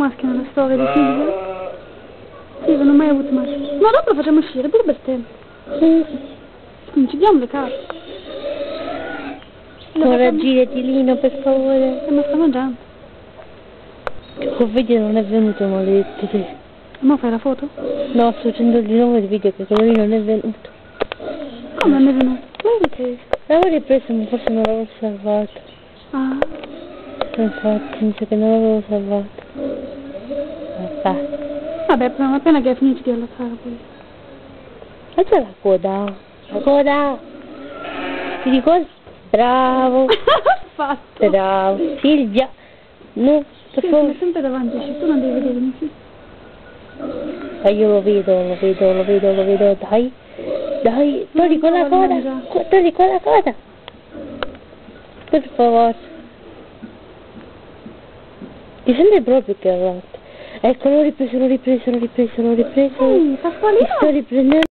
maschi nella storia di Silvia? Sì, non ho mai avuto maschi. No, dopo lo facciamo uscire, per bel tempo. Sì. Non ci diamo le carte. Ora girati Lino, per favore. Ma sta mangiando. Quel video non è venuto, maledetto te. Ma fai la foto? No, sto facendo di nuovo il video che quello lì non è venuto. Come non è venuto? Dove l'hai preso? L'avevo ripreso, ma forse non l'avevo salvato. Ah. Infatti, mi sa che non l'avevo salvato. Vabbè. Vabbè, però appena che hai finito di allattare poi. Ma c'è la coda. La coda. Ti ricordi? Bravo. Fatto. Bravo. Silvia. No, per Sì, favore. è sempre davanti, tu non devi vedere niente. Ma io lo vedo, dai. Dai, togli quella coda. Togli quella coda. Per favore. Ti sente proprio che è rotto. Ecco, l'ho ripreso. Pasqualino! Ti sto riprendendo.